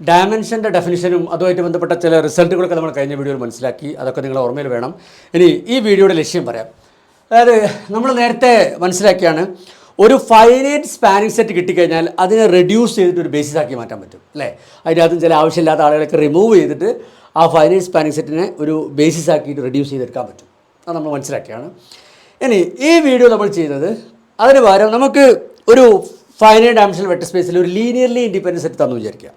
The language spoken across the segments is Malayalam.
ഡയമെൻഷൻ്റെ ഡെഫിനിഷനും അതുമായിട്ട് ബന്ധപ്പെട്ട ചില റിസൾട്ടുകളൊക്കെ നമ്മൾ കഴിഞ്ഞ വീഡിയോയിൽ മനസ്സിലാക്കി. അതൊക്കെ നിങ്ങൾ ഓർമ്മയിൽ വേണം. ഇനി ഈ വീഡിയോയുടെ ലക്ഷ്യം പറയാം. അതായത് നമ്മൾ നേരത്തെ മനസ്സിലാക്കിയാണ് ഒരു ഫൈനൈറ്റ് സ്പാനിങ് സെറ്റ് കിട്ടിക്കഴിഞ്ഞാൽ അതിനെ റെഡ്യൂസ് ചെയ്തിട്ട് ഒരു ബേസിസ് ആക്കി മാറ്റാൻ പറ്റും അല്ലേ. അതിനകത്തും ചില ആവശ്യമില്ലാത്ത ആളുകളൊക്കെ റിമൂവ് ചെയ്തിട്ട് ആ ഫൈനൈറ്റ് സ്പാനിങ് സെറ്റിനെ ഒരു ബേസിസ് ആക്കിയിട്ട് റെഡ്യൂസ് ചെയ്തെടുക്കാൻ പറ്റും. അത് നമ്മൾ മനസ്സിലാക്കിയാണ്. ഇനി ഈ വീഡിയോ നമ്മൾ ചെയ്യുന്നത് അതിന് പകരം നമുക്ക് ഒരു ഫൈനൈറ്റ് ഡയമെൻഷണൽ വെക്റ്റർ സ്പേസിൽ ഒരു ലീനിയർലി ഇൻഡിപെൻഡൻറ്റ് സെറ്റ് തന്നു വിചാരിക്കുക.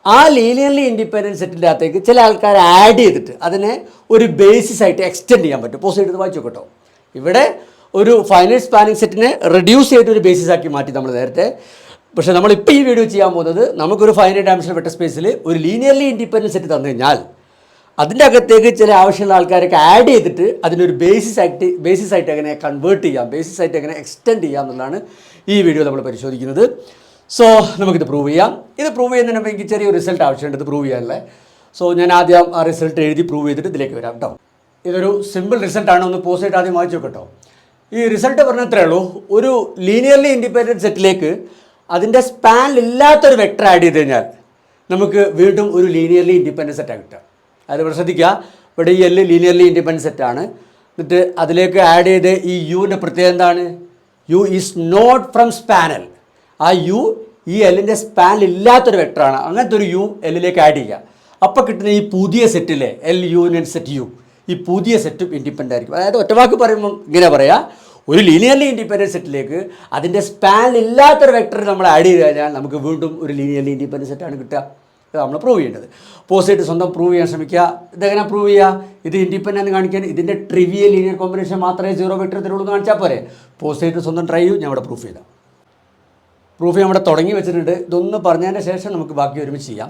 ആ ലീനിയർലി ഇൻഡിപെൻഡൻറ്റ് സെറ്റിൻ്റെ അകത്തേക്ക് ചില ആൾക്കാർ ആഡ് ചെയ്തിട്ട് അതിനെ ഒരു ബേസിസ് ആയിട്ട് എക്സ്റ്റെൻഡ് ചെയ്യാൻ പറ്റും. പോസ്റ്റ് ചെയ്ത് വായിച്ചു കേട്ടോ. ഇവിടെ ഒരു ഫൈനൈറ്റ് സ്പാനിങ് സെറ്റിനെ റെഡ്യൂസ് ചെയ്തിട്ട് ഒരു ബേസിസ് ആക്കി മാറ്റി നമ്മൾ നേരത്തെ. പക്ഷേ നമ്മളിപ്പോൾ ഈ വീഡിയോ ചെയ്യാൻ പോകുന്നത് നമുക്കൊരു ഫൈനൈറ്റ് ഡയമെൻഷണൽ വെക്റ്റർ സ്പേസിൽ ഒരു ലീനിയർലി ഇൻഡിപെൻഡൻറ്റ് സെറ്റ് തന്നു കഴിഞ്ഞാൽ അതിൻ്റെ അകത്തേക്ക് ചില ആവശ്യമുള്ള ആൾക്കാരൊക്കെ ആഡ് ചെയ്തിട്ട് അതിനൊരു ബേസിസ് ആയിട്ട് എങ്ങനെ കൺവേർട്ട് ചെയ്യാം, ബേസിസ് ആയിട്ട് എങ്ങനെ എക്സ്റ്റെൻഡ് ചെയ്യാം എന്നുള്ളതാണ് ഈ വീഡിയോ നമ്മൾ പരിശോധിക്കുന്നത്. സോ നമുക്കിത് പ്രൂവ് ചെയ്യാം. ഇത് പ്രൂവ് ചെയ്യുന്നതിന് മുമ്പ് എനിക്ക് ചെറിയൊരു റിസൾട്ട് ആവശ്യമുണ്ട് ഇത് പ്രൂവ് ചെയ്യാനല്ലേ. സോ ഞാൻ ആദ്യം ആ റിസൾട്ട് എഴുതി പ്രൂവ് ചെയ്തിട്ട് ഇതിലേക്ക് വരാം കേട്ടോ. ഇതൊരു സിമ്പിൾ റിസൾട്ടാണ്. ഒന്ന് പോസ്റ്റ് ആയിട്ട് ആദ്യം വായിച്ചു കേട്ടോ. ഈ റിസൾട്ട് പറഞ്ഞാൽ ഇത്രയേ ഉള്ളൂ. ഒരു ലീനിയർലി ഇൻഡിപെൻഡൻറ്റ് സെറ്റിലേക്ക് അതിൻ്റെ സ്പാനിലില്ലാത്തൊരു വെക്ടർ ആഡ് ചെയ്ത് കഴിഞ്ഞാൽ നമുക്ക് വീണ്ടും ഒരു ലീനിയർലി ഇൻഡിപെൻഡൻറ്റ് സെറ്റാണ് കിട്ടുക. അത് ഇവിടെ ശ്രദ്ധിക്കുക. ഇവിടെ ഈ എല്ല് ലീനിയർലി ഇൻഡിപെൻഡൻറ്റ് സെറ്റാണ്. എന്നിട്ട് അതിലേക്ക് ആഡ് ചെയ്ത് ഈ യുവിൻ്റെ പ്രത്യേകത എന്താണ്? U is not from span L. ആ യു ഈ എല്ലിൻ്റെ സ്പാനിലില്ലാത്തൊരു വെക്ടറാണ്. അങ്ങനത്തെ ഒരു യു എല്ലിലേക്ക് ആഡ് ചെയ്യുക. അപ്പോൾ കിട്ടുന്ന ഈ പുതിയ സെറ്റിലെ എൽ യൂണിയൻ സെറ്റ് യു, ഈ പുതിയ സെറ്റും ഇൻഡിപെൻഡൻ്റ് ആയിരിക്കും. അതായത് ഒറ്റവാക്ക് പറയുമ്പോൾ ഇങ്ങനെ പറയാം, ഒരു ലീനിയർലി ഇൻഡിപെൻഡൻറ്റ് സെറ്റിലേക്ക് അതിൻ്റെ സ്പാനിലില്ലാത്തൊരു വെക്ടർ നമ്മൾ ആഡ് ചെയ്ത് കഴിഞ്ഞാൽ നമുക്ക് വീണ്ടും ഒരു ലീനിയർലി ഇൻഡിപെൻഡൻറ്റ് സെറ്റാണ് കിട്ടുക. ഇത് നമ്മൾ പ്രൂവ് ചെയ്യേണ്ടത്. പോസ്റ്റ് സ്വന്തം പ്രൂവ് ചെയ്യാൻ ശ്രമിക്കുക. ഇതെങ്ങനെ പ്രൂവ് ചെയ്യുക? ഇത് ഇൻഡിപെൻഡൻ്റ് കാണിക്കാൻ ഇതിൻ്റെ ട്രിവിയൽ ലീനിയർ കോമ്പിനേഷൻ മാത്രമേ സീറോ വെക്ടർ തരുള്ളൂ എന്ന് കാണിച്ചാൽ പോരെ. പോസ്റ്റ് സ്വന്തം ട്രൈ ചെയ്യൂ. ഞാൻ ഇവിടെ പ്രൂഫ് ചെയ്താൽ പ്രൂഫ് ചെയ്യാൻ ഇവിടെ തുടങ്ങി വെച്ചിട്ടുണ്ട്. ഇതൊന്ന് പറഞ്ഞതിന് ശേഷം നമുക്ക് ബാക്കി ഒരുമിച്ച് ചെയ്യാം.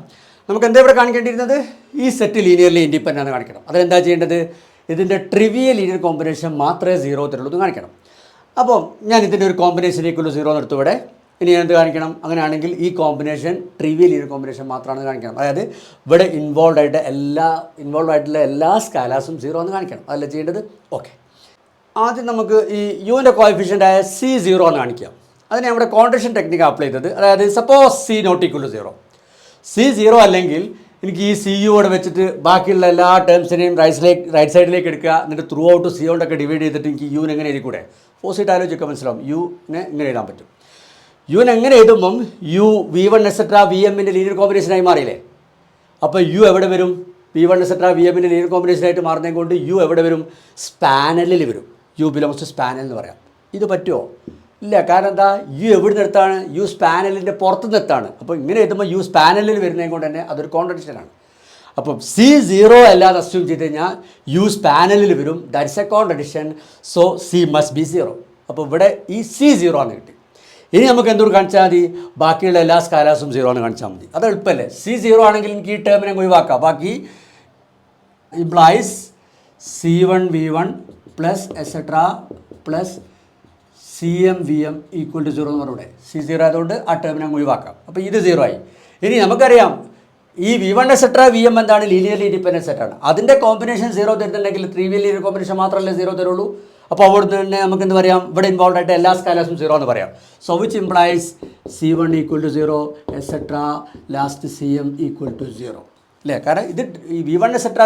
നമുക്ക് എന്താ ഇവിടെ കാണിക്കേണ്ടിയിരുന്നത്? ഈ സെറ്റ് ലീനിയർലി ഇൻഡിപെൻഡൻ്റ് ആണ് കാണിക്കണം. അതെന്താ ചെയ്യേണ്ടത്? ഇതിൻ്റെ ട്രിവിയൽ ലീനിയർ കോമ്പിനേഷൻ മാത്രമേ സീറോ തരുള്ളൂ എന്ന് കാണിക്കണം. അപ്പം ഞാൻ ഇതിൻ്റെ ഒരു കോമ്പിനേഷനേക്കുള്ള സീറോ നിർത്തും ഇവിടെ. ഇനി ഞാൻ എന്ത് കാണിക്കണം? അങ്ങനെയാണെങ്കിൽ ഈ കോമ്പിനേഷൻ ട്രിവിയൽ ലീനിയർ കോമ്പിനേഷൻ മാത്രമാണ് കാണിക്കണം. അതായത് ഇവിടെ ഇൻവോൾവ് ആയിട്ടുള്ള എല്ലാ സ്കാലാസും സീറോ എന്ന് കാണിക്കണം. അതല്ല ചെയ്യേണ്ടത്. ഓക്കെ, ആദ്യം നമുക്ക് ഈ യുവിൻ്റെ കോഎഫിഷ്യൻ്റായ C0 എന്ന് കാണിക്കാം. അതിനെ നമ്മുടെ കോൺട്രക്ഷൻ ടെക്നിക്ക് അപ്ലൈ ചെയ്തത്. അതായത് സപ്പോസ് C≠0. C0 അല്ലെങ്കിൽ എനിക്ക് ഈ CU ഇവിടെ വെച്ചിട്ട് ബാക്കിയുള്ള എല്ലാ ടേംസിനെയും റൈറ്റ് സൈഡിലേക്ക് എടുക്കുക. എന്നിട്ട് ത്രൂ ഔട്ട് C കൊണ്ടൊക്കെ ഡിവൈഡ് ചെയ്തിട്ട് എനിക്ക് യുവിന് എങ്ങനെ എഴുതി കൂടെ? പോസിറ്റ് ആലോചിക്കാൻ മനസ്സിലാവും. യുവിനെ ഇങ്ങനെ എഴുതാൻ പറ്റും. യുവിനെ എങ്ങനെ എഴുതുമ്പം യു V1 എക്സെട്ര VMൻ്റെ ലീനിയർ കോമ്പിനേഷനായി മാറിയില്ലേ? അപ്പോൾ യു എവിടെ വരും? V1 എക്സെട്ര VMൻ്റെ ലീനിയർ കോമ്പിനേഷനായിട്ട് മാറുന്നതിനെ കൊണ്ട് യു എവിടെ വരും? സ്പാനലിൽ വരും. യു ബിലോങ്സ് ടു സ്പാനൽ എന്ന് പറയാം. ഇത് പറ്റുമോ? ഇല്ല. കാരണം എന്താ? യു എവിടെ നിന്നെടുത്താണ്? യു സ്പാനലിൻ്റെ പുറത്ത് നിന്നെത്താണ്. അപ്പോൾ ഇങ്ങനെ എഴുതുമ്പോൾ യു സ്പാനലിൽ വരുന്നതിനെ കൊണ്ട് തന്നെ അതൊരു കോൺട്രഡിക്ഷനാണ്. അപ്പം C0 അല്ലാതെ അസ്യൂം ചെയ്ത് കഴിഞ്ഞാൽ യു സ്പാനലിൽ വരും. That's A contradiction. So C must be 0. അപ്പോൾ ഇവിടെ ഈ C0 ആണ് കിട്ടി. ഇനി നമുക്ക് എന്തുകൊണ്ട് കാണിച്ചാൽ മതി? ബാക്കിയുള്ള എല്ലാ സ്കാലാസും 0 ആണ് കാണിച്ചാൽ മതി. അത് എളുപ്പമല്ലേ? C0 ആണെങ്കിൽ എനിക്ക് ഈ ടേമിനെ ഒഴിവാക്കാം. ബാക്കി implies C1 V1 plus etcetera plus CM VM equal to 0 എന്ന് പറഞ്ഞൂടെ. C0 ആയതുകൊണ്ട് ആ ടേമിനെ ഒഴിവാക്കാം. അപ്പോൾ ഇത് 0 ആയി. ഇനി നമുക്കറിയാം ഈ V1 എക്സെട്ര VM എന്താണ്? ലീനിയർലി ഇൻഡിപെൻഡൻറ്റ് സെറ്റാണ്. അതിൻ്റെ കോമ്പിനേഷൻ 0 തരുന്നുണ്ടെങ്കിൽ ട്രിവിയൽ ലീനിയർ കോമ്പിനേഷൻ മാത്രമല്ലേ 0 തരുള്ളൂ. അപ്പോൾ അവിടെ തന്നെ നമുക്ക് എന്ത് പറയാം? ഇവിടെ ഇൻവോൾവ് ആയിട്ട് എല്ലാ സ്കാലാസും 0 എന്ന് പറയാം. So which implies C1 equal to 0 etcetera last CM equal to 0 അല്ലേ? കാരണം ഇത് ഈ V1 etcetera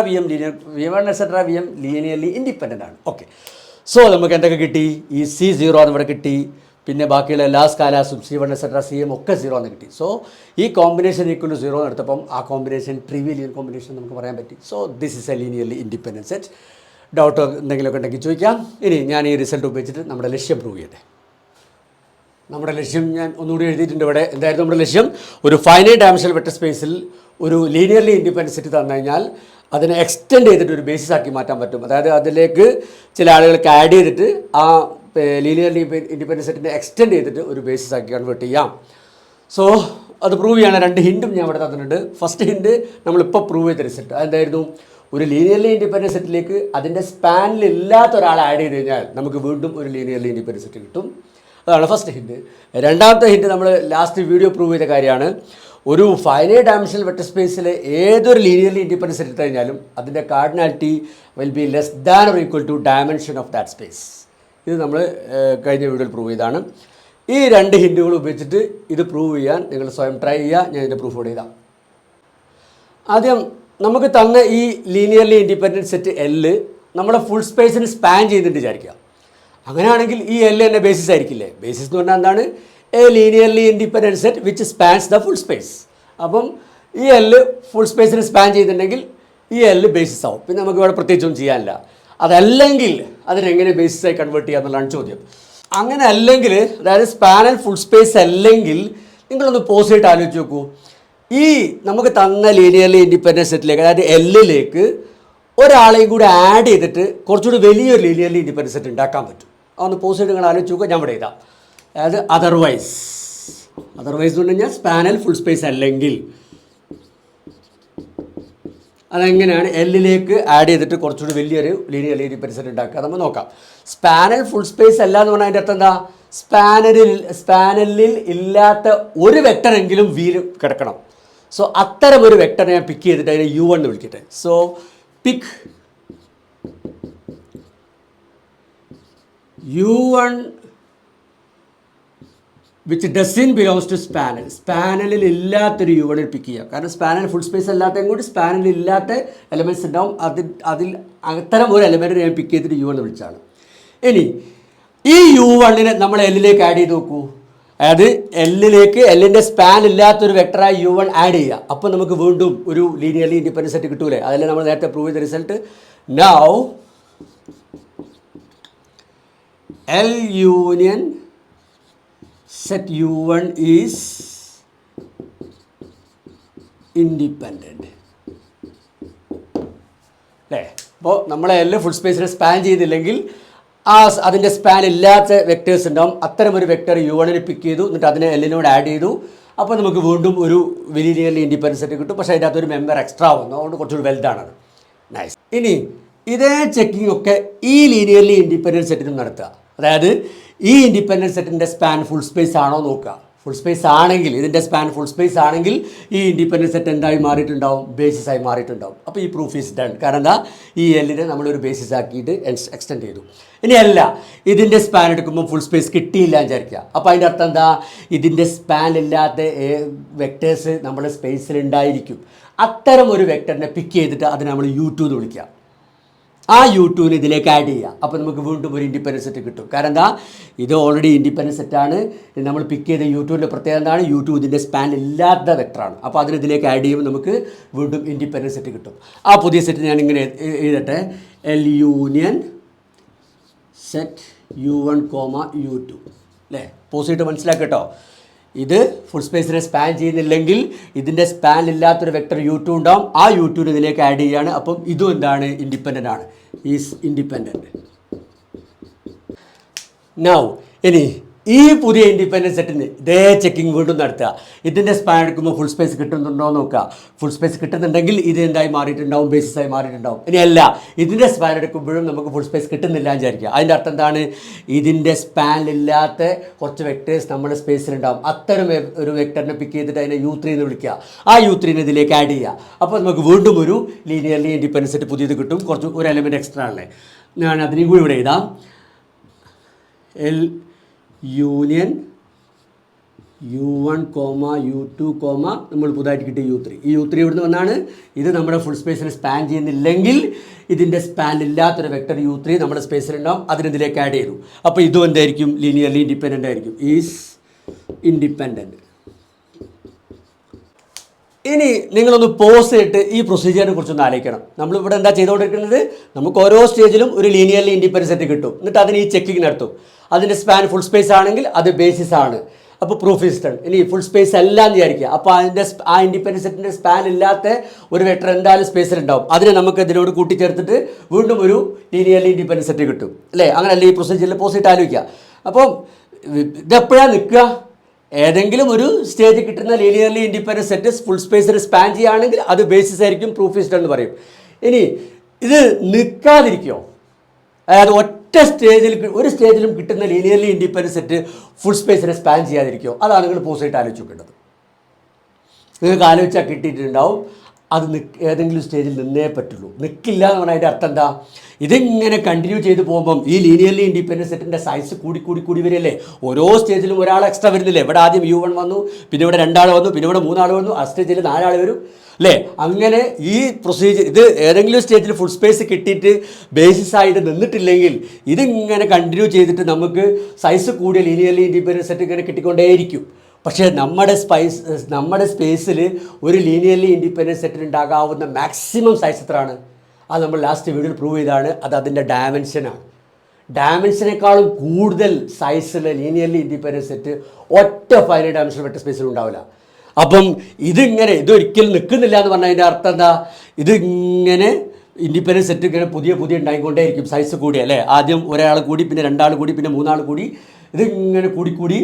VM linearly independent ആണ്. ഓക്കെ, സോ നമുക്ക് എന്തൊക്കെ കിട്ടി? ഈ C0 എന്ന് ഇവിടെ കിട്ടി. പിന്നെ ബാക്കിയുള്ള എല്ലാ സ്കാലാസും C1 എക്സെട്ര CM ഒക്കെ 0 എന്ന് കിട്ടി. സോ ഈ കോമ്പിനേഷൻ ഈക്വൽ ടു 0 എന്ന് എടുത്തപ്പം ആ കോമ്പിനേഷൻ ട്രിവിയൽ ലീനിയർ കോമ്പിനേഷൻ നമുക്ക് പറയാൻ പറ്റി. So this is A linearly independent set. Doubt എന്തെങ്കിലുമൊക്കെ ഉണ്ടെങ്കിൽ ചോദിക്കാം. ഇനി ഞാൻ ഈ റിസൾട്ട് ഉപയോഗിച്ചിട്ട് നമ്മുടെ ലക്ഷ്യം പ്രൂവ് ചെയ്യട്ടെ. നമ്മുടെ ലക്ഷ്യം ഞാൻ ഒന്നുകൂടി എഴുതിയിട്ടുണ്ട് ഇവിടെ. എന്തായിരുന്നു നമ്മുടെ ലക്ഷ്യം? ഒരു ഫൈനൈറ്റ് ഡയമെൻഷണൽ വെക്റ്റർ സ്പേസിൽ ഒരു ലീനിയർലി ഇൻഡിപെൻഡൻറ്റ് സെറ്റ് തന്നു കഴിഞ്ഞാൽ അതിനെ എക്സ്റ്റെൻഡ് ചെയ്തിട്ട് ഒരു ബേസിസ് ആക്കി മാറ്റാൻ പറ്റും. അതായത് അതിലേക്ക് ചില ആളുകൾക്ക് ആഡ് ചെയ്തിട്ട് ആ ലീനിയർലി ഇൻഡിപെൻഡൻറ്റ് സെറ്റിനെ എക്സ്റ്റെൻഡ് ചെയ്തിട്ട് ഒരു ബേസിസ് ആക്കി കൺവേർട്ട് ചെയ്യാം. സോ അത് പ്രൂവ് ചെയ്യാണ്. 2 ഹിൻറ്റും ഞാൻ ഇവിടെ തന്നിട്ടുണ്ട്. ഫസ്റ്റ് ഹിൻറ്റ് നമ്മളിപ്പോൾ പ്രൂവ് ചെയ്ത റിസൾട്ട് അതെന്തായിരുന്നു? ഒരു ലീനിയർലി ഇൻഡിപെൻഡൻറ്റ് സെറ്റിലേക്ക് അതിൻ്റെ സ്പാനിലില്ലാത്ത ഒരാൾ ആഡ് ചെയ്ത് കഴിഞ്ഞാൽ നമുക്ക് വീണ്ടും ഒരു ലീനിയർലി ഇൻഡിപെൻഡൻറ്റ് സെറ്റ് കിട്ടും. അതാണ് ഫസ്റ്റ് ഹിൻറ്റ്. രണ്ടാമത്തെ ഹിൻറ്റ് നമ്മൾ ലാസ്റ്റ് വീഡിയോ പ്രൂവ് ചെയ്ത കാര്യമാണ്. ഒരു ഫൈനൈറ്റ് ഡയമെൻഷണൽ വെക്റ്റർ സ്പേസിലെ ഏതൊരു ലീനിയർലി ഇൻഡിപെൻഡൻസ് എടുത്തു കഴിഞ്ഞാലും അതിൻ്റെ cardinality will be less than or equal to dimension of that space. ഇത് നമ്മൾ കഴിഞ്ഞ വീഡിയോയിൽ പ്രൂവ് ചെയ്താണ്. ഈ 2 ഹിൻറ്റുകൾ ഉപയോഗിച്ചിട്ട് ഇത് പ്രൂവ് ചെയ്യാൻ നിങ്ങൾ സ്വയം ട്രൈ ചെയ്യുക. ഞാൻ ഇതിൻ്റെ പ്രൂഫ് കൂടെ ചെയ്താം. ആദ്യം നമുക്ക് തന്ന ഈ ലീനിയർലി ഇൻഡിപെൻഡൻറ്റ് സെറ്റ് എൽ നമ്മളെ ഫുൾ സ്പേസിന് സ്പാൻ ചെയ്തിട്ട് വിചാരിക്കുക. അങ്ങനെയാണെങ്കിൽ ഈ എൽ തന്നെ ബേസിസ് ആയിരിക്കില്ലേ? ബേസിസ് എന്ന് പറഞ്ഞാൽ എന്താണ്? A linearly independent set which spans the full space. അപ്പം ഈ എൽ ഫുൾ സ്പേസിന് സ്പാൻ ചെയ്തിട്ടുണ്ടെങ്കിൽ ഈ എൽ ബേസിസ് ആവും. പിന്നെ നമുക്ക് ഇവിടെ പ്രത്യേകിച്ചൊന്നും ചെയ്യാനില്ല. അതല്ലെങ്കിൽ അതിനെങ്ങനെ ബേസിസായി കൺവേർട്ട് ചെയ്യുക എന്നുള്ളതാണ് ചോദ്യം. അങ്ങനെ അല്ലെങ്കിൽ, അതായത് സ്പാനൽ ഫുൾ സ്പേസ് അല്ലെങ്കിൽ, നിങ്ങളൊന്ന് പോസിറ്റ് ആലോചിച്ച് നോക്കൂ. ഈ നമുക്ക് തന്ന ലീനിയർലി ഇൻഡിപെൻഡൻറ്റ് സെറ്റിലേക്ക്, അതായത് എല്ലിലേക്ക് ഒരാളെയും കൂടി ആഡ് ചെയ്തിട്ട് കുറച്ചുകൂടി വലിയൊരു ലീനിയർലി ഇൻഡിപെൻഡൻറ്റ് സെറ്റ് ഉണ്ടാക്കാൻ പറ്റും. അതൊന്ന് പോസിറ്റ് നിങ്ങൾ ആലോചിച്ച് നോക്കുക. ഞാൻ ഇവിടെ എഴുതാം. അതായത് അതർവൈസ് എന്ന് പറഞ്ഞു കഴിഞ്ഞാൽ സ്പാനൽ ഫുൾ സ്പേസ് അല്ലെങ്കിൽ, അതെങ്ങനെയാണ് എല്ലിലേക്ക് ആഡ് ചെയ്തിട്ട് കുറച്ചുകൂടി വലിയൊരു ലീനിയർലി ഇൻഡിപെൻഡൻറ്റ് സെറ്റ് ഉണ്ടാക്കുക നമ്മൾ നോക്കാം. സ്പാനൽ ഫുൾ സ്പേസ് അല്ല എന്ന് പറഞ്ഞാൽ അതിൻ്റെ അർത്ഥം എന്താ? സ്പാനലിൽ ഇല്ലാത്ത ഒരു വെക്ടറെങ്കിലും വിയിൽ കിടക്കണം. സോ അത്തരം ഒരു വെക്ടർ ഞാൻ പിക്ക് ചെയ്തിട്ട് അതിനെ U1 എന്ന് വിളിക്കട്ടെ. So pick U1 which doesn't belongs to സ്പാനൽ. സ്പാനലിൽ ഇല്ലാത്തൊരു U1 പിക്ക് ചെയ്യുക. കാരണം സ്പാനൽ ഫുൾ സ്പേസ് അല്ലാത്തതും കൂടി സ്പാനലിൽ ഇല്ലാത്ത എലമെൻറ്റ്സ് ഉണ്ടാവും. അതിൽ അത്തരം ഒരു എലമെൻറ്റ് ഞാൻ പിക്ക് ചെയ്തിട്ട് U1 എന്ന് വിളിച്ചാണ്. ഇനി ഈ U1 നമ്മൾ എല്ലിലേക്ക് ആഡ് ചെയ്ത് നോക്കൂ. അതായത് എല്ലിലേക്ക് എല്ലിൻ്റെ സ്പാൻ ഇല്ലാത്തൊരു വെക്ടറായി U1 ആഡ് ചെയ്യുക. അപ്പോൾ നമുക്ക് വീണ്ടും ഒരു ലീനിയർലി ഇൻഡിപെൻഡൻറ്റ് സെറ്റ് കിട്ടൂലേ? അതല്ലേ നമ്മൾ നേരത്തെ പ്രൂവ് ചെയ്ത result. Now L union set U1 is independent. അല്ലേ? അപ്പോൾ നമ്മളെ എല്ലാം ഫുൾ സ്പേസിനെ സ്പാൻ ചെയ്തില്ലെങ്കിൽ അതിൻ്റെ സ്പാൻ ഇല്ലാത്ത വെക്ടേഴ്സ് ഉണ്ടാവും. അത്തരമൊരു വെക്ടർ U1 പിക്ക് ചെയ്തു, എന്നിട്ട് അതിനെ എല്ലിനോട് ആഡ് ചെയ്തു. അപ്പോൾ നമുക്ക് വീണ്ടും ഒരു ലീനിയർലി ഇൻഡിപെൻഡൻറ്റ് സെറ്റ് കിട്ടും. പക്ഷേ അതിൻ്റെ അകത്തൊരു മെമ്പർ എക്സ്ട്രാ വന്നു. അതുകൊണ്ട് കുറച്ചുകൂടി വലുതാണത്. നൈസ്. ഇനി ഇതേ ചെക്കിംഗ് ഒക്കെ ഈ ലീനിയർലി ഇൻഡിപെൻഡൻറ്റ് സെറ്റിനും നടത്തുക. അതായത് ഈ ഇൻഡിപെൻഡൻറ്റ് സെറ്റിൻ്റെ സ്പാൻ ഫുൾ സ്പേസ് ആണോ നോക്കുക. ഫുൾ സ്പേസ് ആണെങ്കിൽ, ഇതിൻ്റെ സ്പാൻ ഫുൾ സ്പേസ് ആണെങ്കിൽ ഈ ഇൻഡിപെൻഡൻറ്റ് സെറ്റ് എന്തായി മാറിയിട്ടുണ്ടാവും? ബേസിസ് ആയി മാറിയിട്ടുണ്ടാവും. അപ്പോൾ ഈ പ്രൂഫ് ഈസ് ഡൺ. കാരണം എന്താ? ഈ എല്ലിനെ നമ്മളൊരു ബേസിസ് ആക്കിയിട്ട് എക്സ്റ്റെൻഡ് ചെയ്തു. ഇനി അല്ല, ഇതിൻ്റെ സ്പാൻ എടുക്കുമ്പോൾ ഫുൾ സ്പേസ് കിട്ടിയില്ല എന്ന് വിചാരിക്കുക. അപ്പോൾ അതിൻ്റെ അർത്ഥം എന്താ? ഇതിൻ്റെ സ്പാൻ ഇല്ലാത്ത വെക്ടേഴ്സ് നമ്മുടെ സ്പേസിൽ ഉണ്ടായിരിക്കും. അത്തരം ഒരു വെക്ടറിനെ പിക്ക് ചെയ്തിട്ട് അതിനെ നമ്മൾ U2 എന്ന് വിളിക്കുക. ആ U2 ഇതിലേക്ക് ആഡ് ചെയ്യുക. അപ്പോൾ നമുക്ക് വീണ്ടും ഒരു ഇൻഡിപെൻഡൻറ്റ് സെറ്റ് കിട്ടും. കാരണം എന്താ? ഇത് ഓൾറെഡി ഇൻഡിപെൻഡൻറ്റ് സെറ്റാണ്. നമ്മൾ പിക്ക് ചെയ്ത U2ൻ്റെ പ്രത്യേകത എന്താണ്? U2 ഇതിൻ്റെ സ്പാൻ ഇല്ലാത്ത വെക്ടറാണ്. അപ്പോൾ അതിന് ഇതിലേക്ക് ആഡ് ചെയ്യുമ്പോൾ നമുക്ക് വീണ്ടും ഇൻഡിപെൻഡൻറ്റ് സെറ്റ് കിട്ടും. ആ പുതിയ സെറ്റ് ഞാൻ ഇങ്ങനെ എഴുതട്ടെ. L union set U1, U2. അല്ലേ? പോസിറ്റ് മനസ്സിലാക്കട്ടോ. ഇത് ഫുൾ സ്പേസിനെ സ്പാൻ ചെയ്യുന്നില്ലെങ്കിൽ ഇതിൻ്റെ സ്പാൻ ഇല്ലാത്തൊരു വെക്ടർ U2 ഉണ്ടാവും. ആ U2 ഇതിലേക്ക് ആഡ് ചെയ്യുകയാണ്. അപ്പം ഇതും എന്താണ്? ഇൻഡിപെൻഡൻ്റ് ആണ്. Is independent. നൗ ഇനി ഈ പുതിയ ഇൻഡിപെൻഡൻറ്റ് സെറ്റിന് ഇതേ ചെക്കിംഗ് വീണ്ടും നടത്തുക. ഇതിൻ്റെ സ്പാൻ എടുക്കുമ്പോൾ ഫുൾ സ്പേസ് കിട്ടുന്നുണ്ടോ എന്ന് നോക്കുക. ഫുൾ സ്പേസ് കിട്ടുന്നുണ്ടെങ്കിൽ ഇത് എന്തായി മാറിയിട്ടുണ്ടാവും? ബേസിസായി മാറിയിട്ടുണ്ടാവും. ഇനി അല്ല, ഇതിൻ്റെ സ്പാൻ എടുക്കുമ്പോഴും നമുക്ക് ഫുൾ സ്പേസ് കിട്ടുന്നില്ല എന്ന് വിചാരിക്കുക. അതിൻ്റെ അർത്ഥം എന്താണ്? ഇതിൻ്റെ സ്പാനിലില്ലാത്ത കുറച്ച് വെക്ടേഴ്സ് നമ്മുടെ സ്പേസിലുണ്ടാവും. അത്തരം ഒരു വെക്ടറിനെ പിക്ക് ചെയ്തിട്ട് അതിനെ U3 എന്ന് വിളിക്കുക. ആ U3 ഇതിലേക്ക് ആഡ് ചെയ്യുക. അപ്പോൾ നമുക്ക് വീണ്ടും ഒരു ലീനിയർലി ഇൻഡിപെൻഡൻറ്റ് സെറ്റ് പുതിയത് കിട്ടും. കുറച്ച് ഒരു എലമെൻറ്റ് എക്സ്ട്രാ ഉള്ളത്. ഞാൻ അതിനും കൂടി ഇവിടെ എഴുതാം. L യൂണിയൻ U1, U2, നമ്മൾ പുതുതായിട്ട് കിട്ടിയ U3. ഈ U3 ഇവിടുന്ന് വന്നാണ്. ഇത് നമ്മുടെ ഫുൾ സ്പേസിനെ സ്പാൻ ചെയ്യുന്നില്ലെങ്കിൽ ഇതിൻ്റെ സ്പാൻ ഇല്ലാത്തൊരു വെക്ടർ U3 നമ്മുടെ സ്പേസിലുണ്ടാവും. അതിനിതിലേക്ക് ആഡ് ചെയ്തു. അപ്പോൾ ഇതും എന്തായിരിക്കും? ലീനിയർലി ഇൻഡിപെൻഡൻ്റ് ആയിരിക്കും. Is independent. ഇനി നിങ്ങളൊന്ന് പോസ് ചെയ്തിട്ട് ഈ പ്രൊസീജിയറിനെ കുറിച്ചൊന്ന് ആലോചിക്കണം. നമ്മളിവിടെ എന്താ ചെയ്തുകൊണ്ടിരിക്കുന്നത്? നമുക്ക് ഓരോ സ്റ്റേജിലും ഒരു ലീനിയർലി ഇൻഡിപെൻഡൻറ്റ് സെറ്റ് കിട്ടും. എന്നിട്ട് അതിന് ഈ ചെക്കിങ് നടത്തും. അതിൻ്റെ സ്പാൻ ഫുൾ സ്പേസ് ആണെങ്കിൽ അത് ബേസിസ് ആണ്. അപ്പോൾ പ്രൂഫ് ഈസ് ഡൺ. ഇനി ഫുൾ സ്പേസ് അല്ല എന്ന് വിചാരിക്കുക. അപ്പോൾ അതിൻ്റെ ആ ഇൻഡിപെൻഡൻറ്റ് സെറ്റിൻ്റെ സ്പാൻ ഇല്ലാത്ത ഒരു വെക്ടർ എന്തായാലും സ്പേസിലുണ്ടാവും. അതിനെ നമുക്ക് ഇതിനോട് കൂട്ടിച്ചേർത്തിട്ട് വീണ്ടും ഒരു ലീനിയർലി ഇൻഡിപെൻഡൻറ്റ് സെറ്റ് കിട്ടും. അല്ലേ? അങ്ങനെയല്ലേ ഈ പ്രൊസീജിയറിൽ പോസ് ചെയ്തിട്ട് ആലോചിക്കുക. അപ്പം ഇതെപ്പോഴാണ് നിൽക്കുക? ഏതെങ്കിലും ഒരു സ്റ്റേജ് കിട്ടുന്ന ലീനിയർലി ഇൻഡിപെൻഡൻറ്റ് സെറ്റ് ഫുൾ സ്പേസിൽ സ്പാൻ ചെയ്യുകയാണെങ്കിൽ അത് ബേസിസ് ആയിരിക്കും, പ്രൂഫ് ഈസ് ഡൺ എന്ന് പറയും. ഇനി ഇത് നിൽക്കാതിരിക്കുമോ? അതായത് ഒരു സ്റ്റേജിലും കിട്ടുന്ന ലീനിയർലി ഇൻഡിപെൻഡൻറ്റ് സെറ്റ് ഫുൾ സ്പേസിനെ സ്പാൻ ചെയ്യാതിരിക്കുമോ? അതാണ് നിങ്ങൾ പോസിറ്റ് ആലോചിക്കേണ്ടത്. നിങ്ങൾക്ക് ആലോചിച്ചാൽ കിട്ടിയിട്ടുണ്ടാവും. അത് ഏതെങ്കിലും സ്റ്റേജിൽ നിന്നേ പറ്റുള്ളൂ. നിൽക്കില്ല എന്ന് പറഞ്ഞാൽ അതിൻ്റെ അർത്ഥം എന്താ? ഇതിങ്ങനെ കണ്ടിന്യൂ ചെയ്ത് പോകുമ്പം ഈ ലീനിയർലി ഇൻഡിപെൻഡൻറ്റ് സെറ്റിൻ്റെ സൈസ് കൂടി വരില്ലേ? ഓരോ സ്റ്റേജിലും ഒരാൾ എക്സ്ട്രാ വരുന്നില്ലേ? ഇവിടെ ആദ്യം U1 വന്നു, പിന്നെ ഇവിടെ 2 ആൾ വന്നു, പിന്നെ ഇവിടെ 3 ആൾ വന്നു, ആ സ്റ്റേജിൽ 4 ആൾ വരും അല്ലേ? അങ്ങനെ ഈ പ്രൊസീജിയർ ഇത് ഏതെങ്കിലും സ്റ്റേജിൽ ഫുൾ സ്പേസ് കിട്ടിയിട്ട് ബേസിസ് ആയിട്ട് നിന്നിട്ടില്ലെങ്കിൽ ഇതിങ്ങനെ കണ്ടിന്യൂ ചെയ്തിട്ട് നമുക്ക് സൈസ് കൂടിയ ലീനിയർലി ഇൻഡിപെൻഡൻറ്റ് സെറ്റ് ഇങ്ങനെ കിട്ടിക്കൊണ്ടേയിരിക്കും. പക്ഷേ നമ്മുടെ സ്പേസിൽ ഒരു ലീനിയർലി ഇൻഡിപെൻഡൻറ്റ് സെറ്റിന് ഉണ്ടാകാവുന്ന മാക്സിമം സൈസ് എത്രയാണ്? അത് നമ്മൾ ലാസ്റ്റ് വീഡിയോയിൽ പ്രൂവ് ചെയ്താണ്. അത് അതിൻ്റെ ഡയമെൻഷനാണ്. ഡയമെൻഷനേക്കാളും കൂടുതൽ സൈസുള്ള ലീനിയർലി ഇൻഡിപെൻഡൻറ്റ് സെറ്റ് ഒറ്റ ഫൈനൈറ്റ് ഡയമെൻഷൻ വെക്ടർ സ്പേസിൽ ഉണ്ടാവില്ല. അപ്പം ഇതൊരിക്കലും നിൽക്കുന്നില്ല എന്ന് പറഞ്ഞാൽ അതിൻ്റെ അർത്ഥം എന്താ? ഇതിങ്ങനെ ഇൻഡിപെൻഡൻറ്റ് സെറ്റ് ഇങ്ങനെ പുതിയ ഉണ്ടായിക്കൊണ്ടേയിരിക്കും സൈസ് കൂടി അല്ലേ? ആദ്യം ഒരാൾ കൂടി, പിന്നെ 2 ആൾ കൂടി, പിന്നെ 3 ആൾ കൂടി, ഇതിങ്ങനെ കൂടി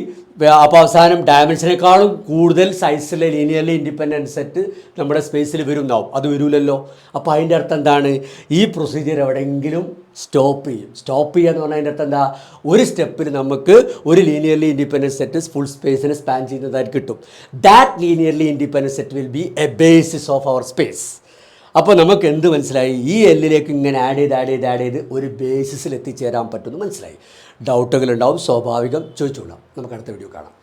അപ്പോൾ അവസാനം ഡയമെൻഷനേക്കാളും കൂടുതൽ സൈസിലെ ലീനിയർലി ഇൻഡിപെൻഡൻറ്റ് സെറ്റ് നമ്മുടെ സ്പേസിൽ വരുന്നാവും. അത് വരില്ലല്ലോ. അപ്പോൾ അതിൻ്റെ അർത്ഥം എന്താണ്? ഈ പ്രൊസീജിയർ എവിടെയെങ്കിലും സ്റ്റോപ്പ് ചെയ്യുക എന്ന് പറഞ്ഞാൽ അതിൻ്റെ അർത്ഥം എന്താ? ഒരു സ്റ്റെപ്പിൽ നമുക്ക് ഒരു ലീനിയർലി ഇൻഡിപെൻഡൻറ്റ് സെറ്റ് ഫുൾ സ്പേസിനെ സ്പാൻ ചെയ്യുന്നതായിട്ട് കിട്ടും. That linearly independent set will be a basis of our space. അപ്പോൾ നമുക്ക് എന്ത് മനസ്സിലായി? ഈ എല്ലിലേക്ക് ഇങ്ങനെ ആഡ് ചെയ്ത് ഒരു ബേസിസിൽ എത്തിച്ചേരാൻ പറ്റുമെന്ന് മനസ്സിലായി. ഡൗട്ടുകളുണ്ടാവും, സ്വാഭാവികം, ചോദിച്ചോളാം. നമുക്ക് അടുത്ത വീഡിയോ കാണാം.